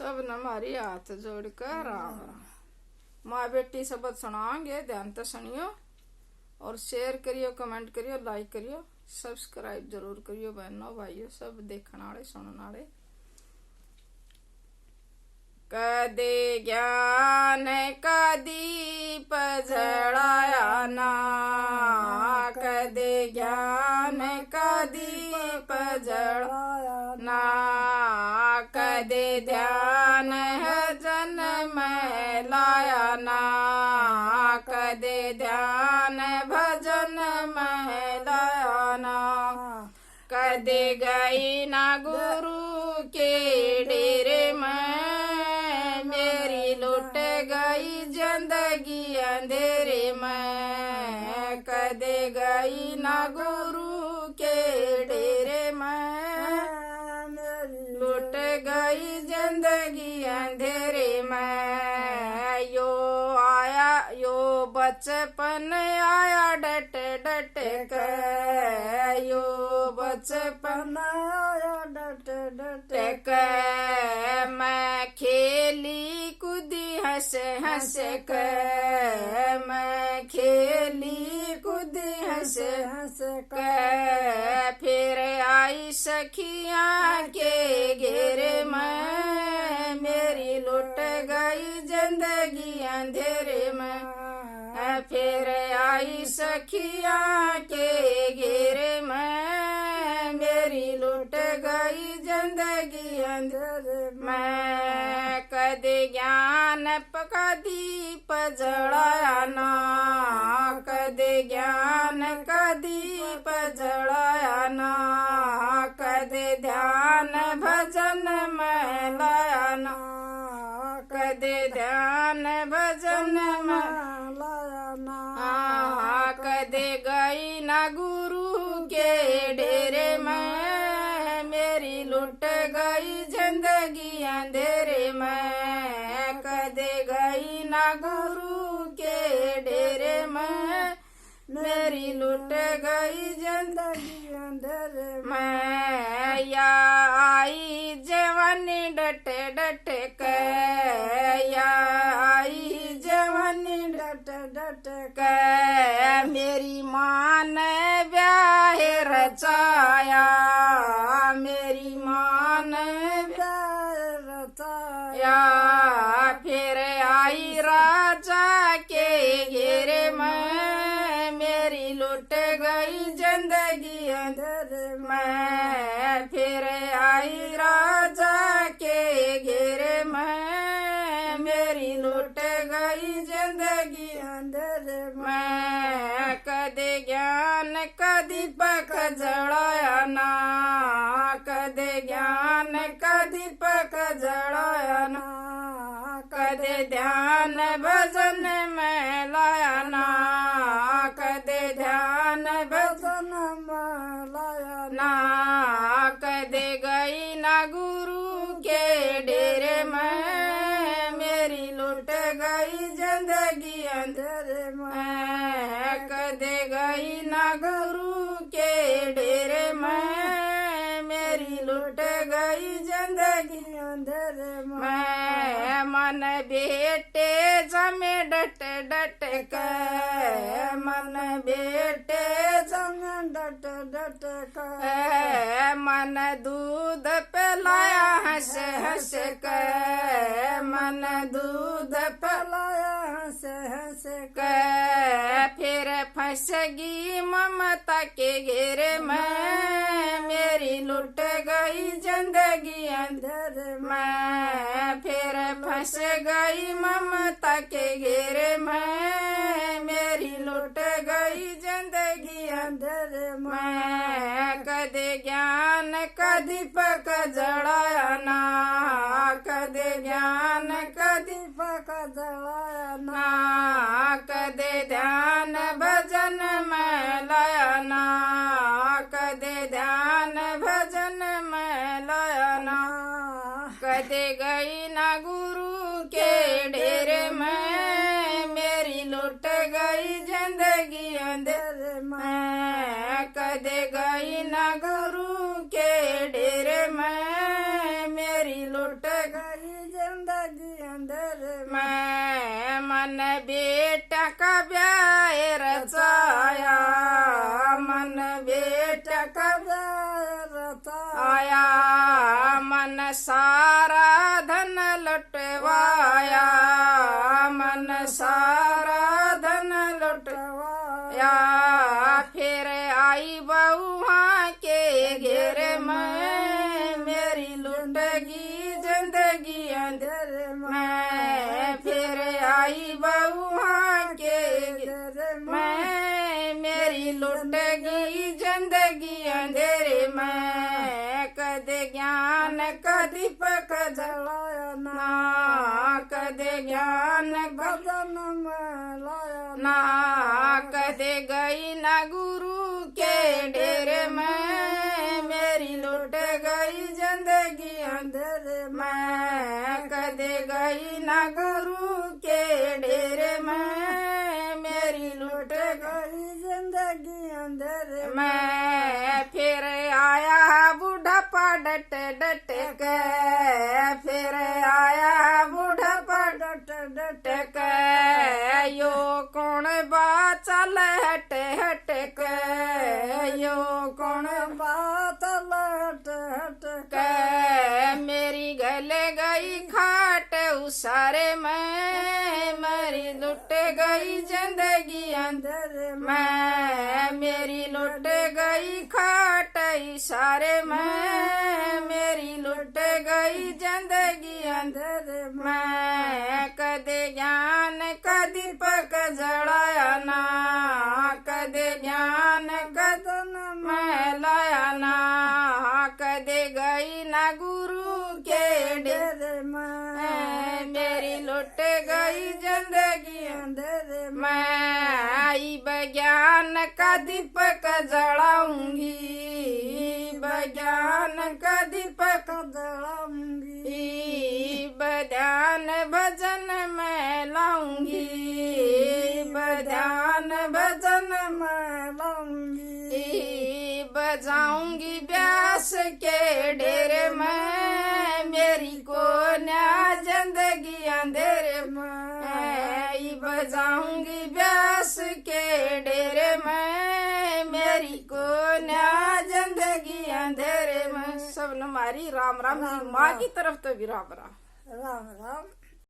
सब न हमारी हाथ जोड़कर राम राम। माँ बेटी शब्द सुनाओगे, ध्यान तो सुनियो और शेयर करियो, कमेंट करियो, लाइक करियो, सब्सक्राइब जरूर करियो बहनों भाइयों सब देखने वाले सुनने वाले। कदे ज्ञान का दीप जलाया ना, कदे ज्ञान का दीप जलाया ना, कदे ध्यान है जन्म लाया ना, कदे ध्यान भजन में लाया ना, कदे गई ना गुरु के डेरे में, मेरी लुट गई जिंदगी अंधेरे में, कदे गई ना गुरु के डेरे में, लुट गई जिंदगी अंधेरे में। यो बचपन आया डट डट कर, यो बचपन आया डट डट कर, मैं खेली कूदी हंस हंस कर, मैं खेली कूदी हंस हंस कर, फिर आई सखियां के घेरे में, मेरी लुट गई जिंदगी अंधेरे में, फिर आई सखियां के घेरे में, मेरी लुट गई जिंदगी अंधेरे में। कदे ज्ञान का दीप जलाया ना, कदे ज्ञान का दीप जलाया ना, कदे ध्यान भजन में लाया ना, कदे ध्यान भजन में लाया ना, कदे गई ना गुरु के डेरे में, मेरी लुट गई जिंदगी अंधेरे में, कदे गई ना गुरु के डेरे में, मेरी लुट गई जिंदगी अंधेरे में। या आई जवानी डट डट कर, या आई जवानी डट डट कर, मेरी माँ ने ब्याह रचाया, मेरी माँ ने ब्याह रचाया, फिर आई राजा के घेरे में, मेरी लुट गई जिंदगी अंधेरे में, फिर आई राजा के घेरे में, मेरी लुट गई जिंदगी अंधेरे में। कदे ज्ञान का दीपक जलाया ना, कदे ज्ञान का दीपक जलाया ना, कदे ध्यान भजन में लाया ना, कदे ध्यान भजन में लाया ना, कदे गई ना गुरु के डेरे में, मेरी लुट गई जिंदगी अंधेरे में, कदे गई ना गुरु के डेरे में, मेरी लुट गई जिंदगी अंधेरे में। मन बेटे जमे डट डट कर, मन बेटे जमे डट डट कर, मन दूध पिलाया हंस हंस कर, मन दूध पिलाया हंस हंस कर, फिर फंस गई ममता के घेरे में, मेरी लुट गई जिंदगी अंधेरे में, फिर फंस गई ममता के घेरे में, मेरी लुट गई जिंदगी अंधेरे में। कदे ज्ञान का दीपक जलाया ना, कदे ज्ञान का दीपक जलाया ना, कदे ध्यान भजन में लाया ना, कदे ध्यान भजन में लाया ना, कदे गई ना गुरु के डेरे में, मेरी लुट गई जिंदगी अंधेरे में, कदे गई ना गुरु के डेरे में, मेरी लुट गई जिंदगी अंधेरे मैं मन बेटा का ब्याह रचाया मन बेटा का आया मन सारा धन लुटवाया मन सारा धन लुटवाया फिर आई बहुआ के घेरे में मेरी लुटगी जिंदगी अंधेरे में फिर आई बहुआ के घेरे में मेरी लुटगी जिंदगी अंधेरे में कदे ज्ञान का दीपक जलाया ना कदे ज्ञान भजन में लाया ना कदे गई ना गुरु के डेरे में मेरी लुट गई जिंदगी अंधेरे में कदे गई ना गुरु के डेरे में मेरी लुट गई जिंदगी अंधेरे में फिर आया बुढ़ापा डट डट के फिर आया बुढ़ापा डट डट के यो कौन बात चल हट हट के यो कौन बात लट हट के मेरी गले गई खाट उसारे में मेरी लुट गई जिंदगी अंधेरे में मेरी लुट गई खाट इशारे में मेरी लुट गई जिंदगी अंधेरे में कदे ज्ञान का दीपक जलाया ना कदे ज्ञान का धन में लाया ना कदे गई ना गुरु के डेरे में मेरी लुट गई जिंदगी अंधेरे में आई विज्ञान का दीपक जलाऊंगी विज्ञान का दीपक जलाऊंगी बध्यान भजन में लाऊंगी बध्यान भजन में लाऊंगी बजाऊंगी व्यास के डेरे में मेरी को न्या जिंदगी अंधेरे में बजाऊंगी व्यास के डेरे में मेरी को न्या जिंदगी अंधेरे में सब न मारी राम राम माँ की तरफ तो भी राम राम राम राम।